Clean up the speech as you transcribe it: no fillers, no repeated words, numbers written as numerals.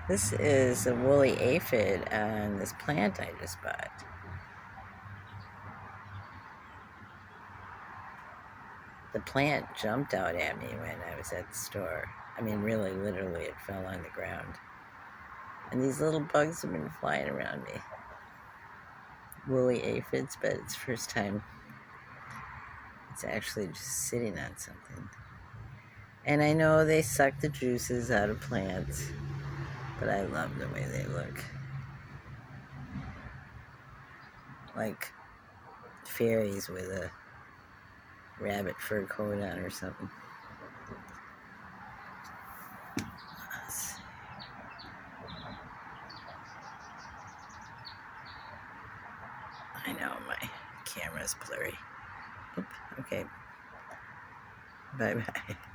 This is a woolly aphid on this plant I just bought. The plant jumped out at me when I was at the store. I mean, really, literally, it fell on the ground. And these little bugs have been flying around me. Woolly aphids, but it's the first time it's actually just sitting on something. And I know they suck the juices out of plants, but I love the way they look. Like fairies with a rabbit fur coat on or something. I know my camera's blurry. Oop, okay. Bye-bye.